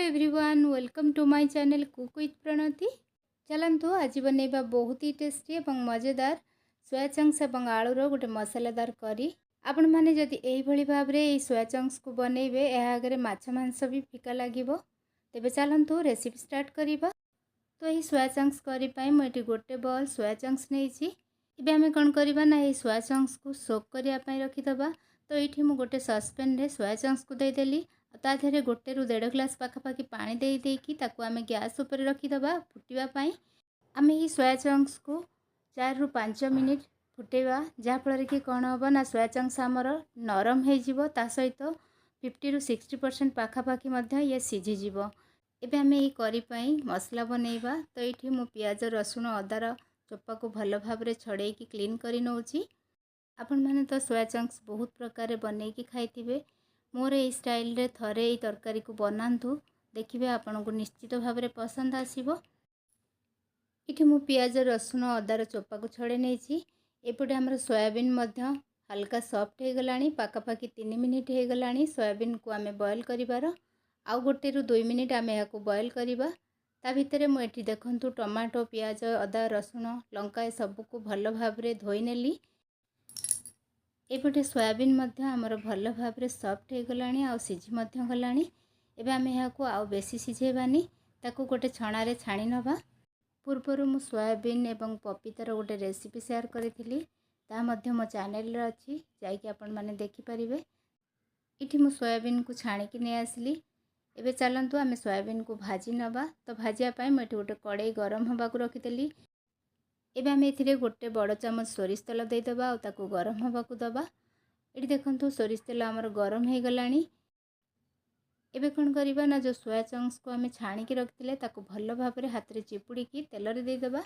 Everyone welcome to my channel cook with Pranati. चलतु आज बनैबा बहुत ही टेस्टी और मजेदार सोया चंक्स और आलूर गोटे मसालेदार करी। आपण मैंने जदि यही भाव में सोया चंक्स को बनइबे यह आगे माछ मांस भी फिका लगे। तेबे चलतु रेसिपी स्टार्ट करिबा। तो यही सोया चंक्स करी मुझे गोटे बॉल सोया चंक्स नहीं। इबे आमे कौन करबा ना ये सोया चंक्स को सोक करने रखीदबा। तो ये मुझे गोटे ससपेन रे सोया चंक्स को देदेली। ताधे गोटे रु 1.5 ग्लास पाखापाखि पानी देकी ताकू आमे गैस उपर रखीदबा फुटापी। आमे ही सोया चंक्स को 4 रु 5 मिनिट फुटेबा जहाँफल कि कौन हम ना सोया चंक्स आमर नरम हो सहित 50 रु 60% पाखापाखि ये सीझीज। एबे आमे ही करी मसला बनैबा। तो ये मु पियाज रसुण अदार चोपा को भल भाव में छड़े क्लीन करी नौची। आपण मैंने तो सोया चंक्स बहुत प्रकार बनैकी खाइथिबे। मोर ये स्टाइल रे थरे ये तरकारी को बनातु देखिए आपन को निश्चित भाव में पसंद आसीबो। इठी मु पियाज रसुण अदार चोपा को छड़े नहीं। एपटे हमर सोयाबीन मध्य हल्का सॉफ्ट हो गलानी पाखापाखि 3 मिनिट हो गलानी। सोयाबीन को आमे बॉयल करिबार आउ गोटे रु 2 मिनिट आमे याको बॉयल करिबा। ता भितरे मु एठी देखंतु टमाटो पियाज अदा रसुण लंका ए सब को भल भाव में धोई नेली। एपटे सोयाबीन मध्य आमर भल भाव में सॉफ्ट हो गलानी आउ सिझी मध्य गलानी। एबे आमे याको आउ बेसी सिझेबानी ताकू गोटे छणा रे छाणी नबा। पूर्वर मु सोयाबीन एवं पपीतार गोटे रेसिपी शेयर करी ता मध्य मो चैनल रे अछि जाइकि आपण माने देखि परिबे। इठी मु सोयाबीन को छाणीकी नै आसली। एबे चलंतु आमे सोयाबीन को भाजी नबा। तो भाजिया पाई मैं गोटे कड़ाई गरम हवा को रखीदेली। एबे आमे एथिरे गोटे बड़ चमच सोरिष तेल देदेबा और ताकू गरम हवा को दबा। ये देखंतु सोरिष तेल आमर गरम हो गलानी। एबे कौन करिबा ना जो सोया चंक्स को आमे छाणीकी रखिले ताकू भल भाव में हाथ रे चिपुड़ीकी तेल रे देदेबा।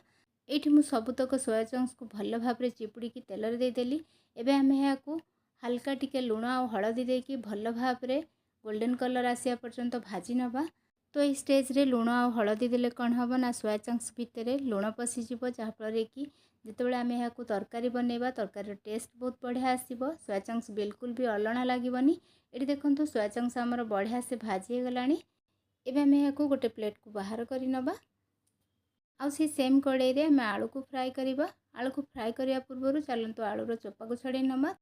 एठी मु सबुतक सोया चंक्स को भल भाव में चिपुड़ीकी तेल रे देदेली। एबे आमे याकू हल्का टिके लुण और हळदी देकी भल भाव में गोल्डन कलर आसिया पर्यंत भाजी नबा। तो ये स्टेज रे लुण और हळदी देले कौन हम ना सोया चंक्स भितर लुण पशिजिव जहाँफल कि जितेबाला आमे याकू तरकारी बनैबा तरकारी टेस्ट बहुत बढ़िया आसीबो। सोया चंक्स बिल्कुल भी अलणा लागबनी। ये देखंतु सोया चंक्स आमर बढ़िया से भाजी हो गलानी। एबे आमे याकू गोटे प्लेट को बाहर करी नबा। आउ से सेम कड़ाई रे आमे आलू को फ्राए करिबा। आलू को फ्राए करिया पूर्व चलंतु आलूर चोपा को छड़े नबा।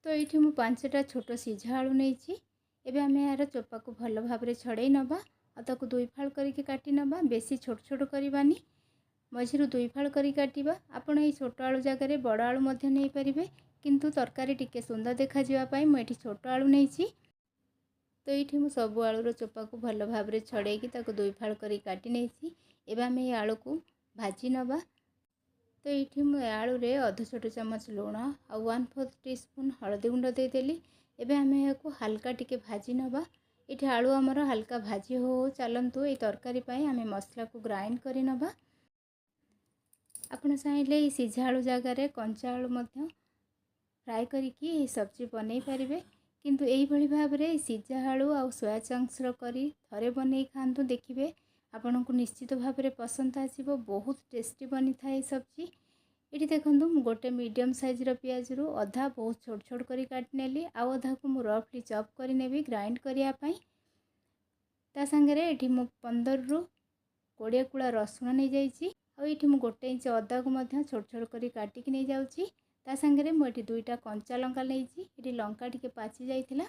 तो ये मु 5टा छोट सीझा आलू नहीं। एबे आमे यार चोपा को भल भाव में छड़े नबा और ताकू 2 फाड़ करके काटी नबा। बेसी छोट छोट करबानी मझिरु 2 फाड़ करी काटिबा। आपण ये छोट आलू जगह बड़ आलू मध्य नहीं पारिबे किंतु तरकारी टिके सुंदर देखा जिबा पई मु एठी छोट आलू नहीं। तो ये मु सब आलूर चोपा को भल भाव में छड़े ताकू 2 फाड़ करी काटी नहीं। एबे आमे ये आलू को भाजी नबा। तो ये मु आलू रे अध छोट चमच लुण और 1/4 टीस्पून हळदी गुंड देदेली। एबे आमे याको हल्का टिके भाजी नबा। ये आलू आमर हल्का भाजी हो चलतु ये तरकारी पाई आमे मसला को ग्राइंड करी नबा। आपण चाहिले ये सीझा आलू जगार कंचा आलू मध्य फ्राए करिकी सब्जी बनई पारिबे। किंतु एही भली भाव रे सीझा आलू आ सोया चंक्स रो करी थरे बनई खांतु देखिबे आपण को निश्चित भाव में पसंद आसीबो। बहुत टेस्टी बनी थाए सब्जी। ये देखंतु मु गोटे मीडियम साइज रो पियाज रु अधा बहुत छोट छोट करी काट नेली आ अधा को मु रफली चॉप करी नेबी ग्राइंड करिया पई। ता संगे एठी मु 15 रु 20 कुला रसुण नहीं जाइछि आ एठी मु 1 इंच अदा को मध्य छोट छोट करी काटी कि नहीं जाउछि। ता संगे मु एठी 2टा कंचा लंका लेइछि। एठी लंका टिके पाची जाइथिला।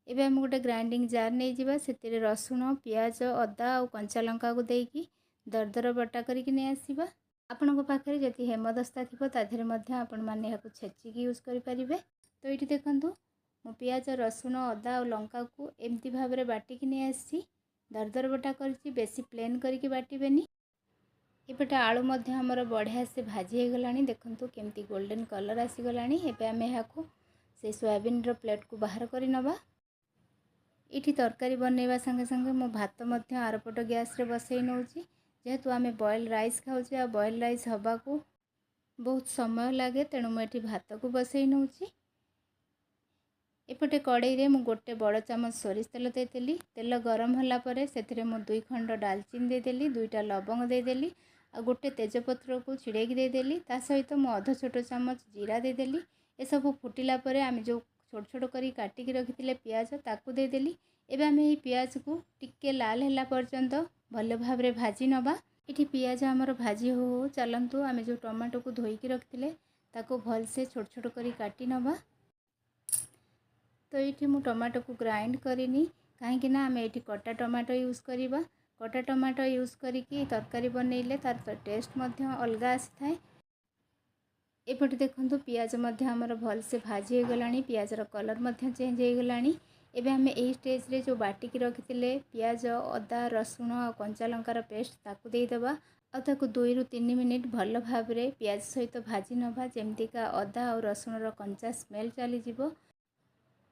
एबे हम गोटे ग्राइंडिंग जार नहीं जिबा सेतिरे रसुण पियाज अदा और कंचा लंका को देकी दरदर बटा करी कि नहीं आसीबा। आपण को पाखरे जति हेमदस्ता थिबो ताधेरे मध्य आपण माने याको छेचिकी यूज करि परिबे। तो एठी देखंतु मु पियाज रसुण अदा और लंका को एमती भाव में बाटी कि नहीं आसी दरदर बटा करछि। बेसी प्लेन करके बाटिबेनी। एपटे आलू मध्य हमर बढ़िया से भाजी हो गलानी। देखंतु केमती गोल्डन कलर आसी गलानी। एबे आमे याको से सोयाबीन रो प्लेट को बाहर करी नबा। इठी तरकारी बनैबा संगे संगे मो भात मध्य आरपट गैस रे बसई नौची। जेहेतु आमे बॉयल राइस खाउचे आ बॉयल राइस हवा को बहुत समय लगे तेणु मुझे भात को बसई नौची। एपटे कड़ाई रे मु गोटे बड़ चमच सोरिष तेल देदेली। तेल गरम होला परे सेथिरे मु 2 खंड डालचीनी देदेली 2टा लवंग देदेली आ गोटे तेजपत्र को छिड़ेकी देदेली। ता सहित मु अध छोट चमच जीरा देदेली। ए सब फुटिला परे आमे जो छोट छोट करी काटिकी रखिथिले पियाज ताकू देदेली। एबे आमे एई पियाज को टिके लाल हैला पर्यंत भल भाबरे भाजी नबा। इठी पियाज हमर भाजी हो चलंतु आमे जो टमाटो को धोईकी रखिले ताको भल से छोट छोट करी काटी नबा। तो ये मु टमाटो को ग्राइंड करिनी कहीं ना आम ये कटा टमाटो यूज करवा। कटा टमाटो यूज करिकी तरकारी बनइले तार टेस्ट अलग आसी थाए। एपटे देखंतु पियाज हमर भल से भाजी हो गलानी, पियाज रो कलर चेंज हो गलानी। एबे हमें एई स्टेज रे जो बाटिकी रखिथिले पियाज अदा रसुण और कंचा लंकार पेस्ट ताकू दे देबा और ताकू 2 ରୁ 3 मिनिट भल भाबरे पियाज सहित भाजी नबा जेमतिका अदा और रसुण रो कंचा स्मेल चली जिवो।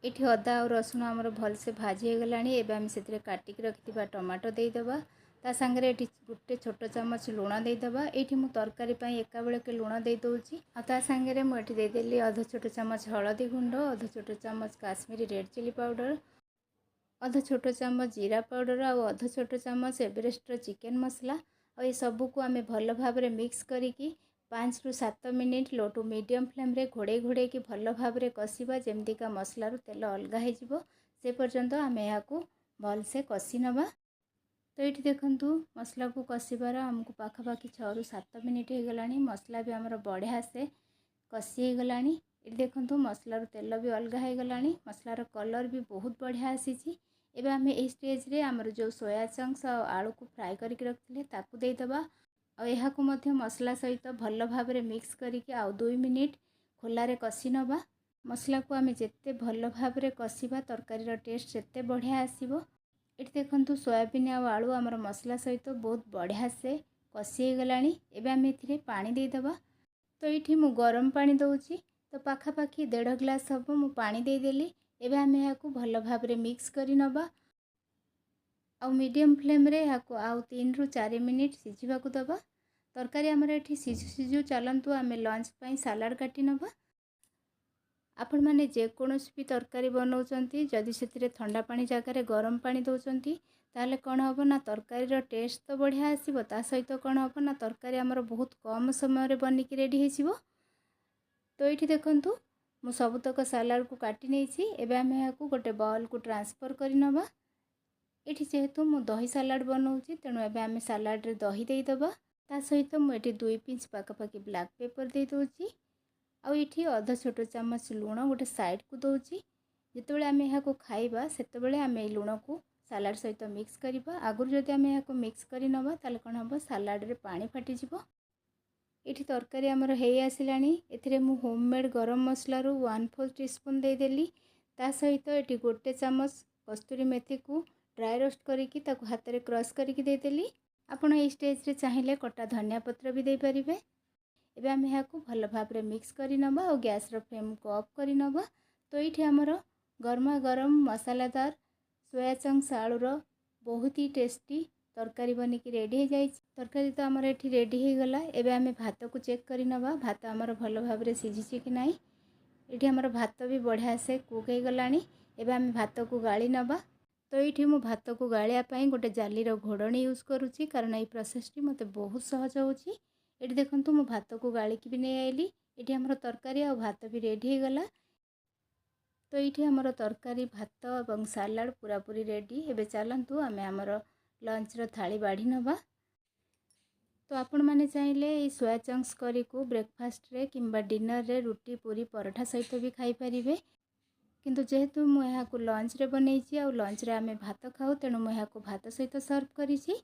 इठी अदा और रसुण आमर भल से भाजी हो गलानी। एबे हम सेतिरे काटिकी रखिथिबा टमाटो दे देबा। ता संगे एठी गुटे छोट चमच लुण दे देबा। एठी मु तरकारी पई एका बेले के लुण दे दोउची आ ता संगे रे मु एठी दे देली आधा छोट चमच हळदी गुंड, आधा छोट चमच काश्मीरी रेड चिली पाउडर, आधा छोट चमच जीरा पाउडर और आधा छोट चमच एवरेस्ट चिकन मसला। और ये सबू को आमे भल भाबरे मिक्स करिकी 5 ରୁ 7 minute low to medium flame रे घोड़े घोड़े की भल भाबरे कसिबा जेमतिका मसला रू तेल अलगा हे जिवो से पर्यंत आमे याकू भल से कसी नबा। तो ये देखंतु मसला को कसिबार हमको पाखापाखि 6 ରୁ 7 मिनिट हो गलानी। मसला भी हमर बढ़िया से कसी हो गलानी। ये देखंतु मसला रू तेल भी अलगा हो गलानी, मसला रो कलर भी बहुत बढ़िया आसीची। एबे आमे ए स्टेज रे हमर जो सोया चंक्स और आलू को फ्राई करके रखथिले ताकू दे दबा और यहा को मध्य मसला सहित भल भाबरे मिक्स करके आउ 2 मिनिट खोला रे कसी नबा। मसला को आमे जेते भल भाबरे कसिबा तरकारी रो टेस्ट सेते बढ़िया आसीबो। एठी देखंतु सोयाबीन और आलू हमर मसला सहित बहुत बढ़िया से कसी हो गलानी। एबे आमे एथिरे पानी दे दबा। तो ये मु गरम पानी दउची, तो पाखापाखि 1.5 ग्लास हम मु पानी दे देली। एबे आमे याकू भल भाबरे मिक्स करी नबा और मीडियम फ्लेम रे याकू आउ 3 ରୁ 4 मिनिट सिझिबा को दबा। तरकारी हमर एठी सिझु सिझु चलंतु आमे लंच पई सलाड काटी नबा। आपण माने जे कोनोसी भी तरकारी बनाउचंती जदि सेतिरे ठंडा पानी जगह रे गरम पानी दउचंती ताले कोन हबो ना तरकारी रो टेस्ट तो बढ़िया आसीबो, ता सहित कोन हबो ना तरकारी हमर बहुत कम समय रे बनिकी रेडी हेजिबो। तो ये देखंतु मु सबुतक सलाड को काटी नेछि। एबे आमे याकू गोटे बाउल को ट्रांसफर करि नबा। एठी जेहेतु मु दही सलाड बनाउची तेनु एबे आमे सलाड रे दही देई दबा। ता सहित मु एठी 2 पिंच पाखापाखि ब्लैक पेपर दे दोची और एठी आधा छोट चमच लुण गोटे साइड को दोची। जेतेबेले आमे याकू खाइबा सेतेबेले आमे लुण को सलाड सहित मिक्स करिबा। आगुर जदि आमे याकू मिक्स करि नबा ताले कोन हबो सलाड रे पानी फाटी जिवो। एठी तरकारी हमर हेई आसिलानी। एथिरे मु होममेड गरम मसला रू 1/4 टीस्पून दे देली। ता सहित एठी गोटे चमच कस्तूरी मेथी को ड्राई रोस्ट करिकी ताकू हाथ रे क्रश करिकी दे देली। आपण ए स्टेज रे चाहिले कटा धनिया पत्र भी दे परिबे। एबे आमे याकू भल भाबरे मिक्स करि नबा और गैस रो फ्लेम को ऑफ करि नबा। तो एठी हमर गरमा गरम मसालादार सोया चंक्स आलू रो बहुत ही टेस्टी तरकारी बनिकी रेडी हो जाए। तरकारी तो आमर एठी रेडी हो गला। एबे आमे भात को चेक करि नबा, भात आमर भल भाबरे सिझिछि कि नाही। एठी हमर भात भी बढ़िया से कुक हो गलानी। एबे आमे भात को गाली नबा। तो ये मु भात को गालिया पाई गोटे जाली रो घोड़णी यूज करूची कारण ये प्रोसेस टी मते बहुत सहज होची। एठी देखंतु मु भात को गाली की भी नै आइली। एठी हमर तरकारी और भात भी रेडी हो गला। तो ये हमर तरकारी भात और सलाड पूरा पूरी रेडी। एबे चलंतु आमे हमर लंच रो थाली बाढ़ी नबा। तो आपण माने चाहिले ए सोया चंक्स करी को ब्रेकफास्ट रे किंबा डिनर रे रुटी पूरी पराठा सहित भी खाई परिबे। किंतु जेहेतु मु यहाँ को लंच रे बनैछि और लंच रे आमे भात खाऊ तेणु मु यहाँ को भात सहित सर्व करिछि।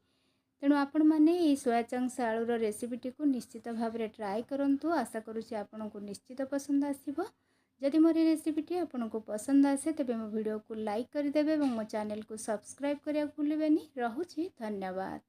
तेणु आपण माने ए सोया चंक्स आलू रो रेसिपी को निश्चित भाव रे ट्राई करंतु। आशा करूछि आपण को निश्चित पसंद आसीबो। जदि मोर रेसिपी आपण को पसंद आसे तेबे मो वीडियो को लाइक कर देबे और मो चैनल को सब्सक्राइब करिया भूलिबेनी। रहुछि, धन्यवाद।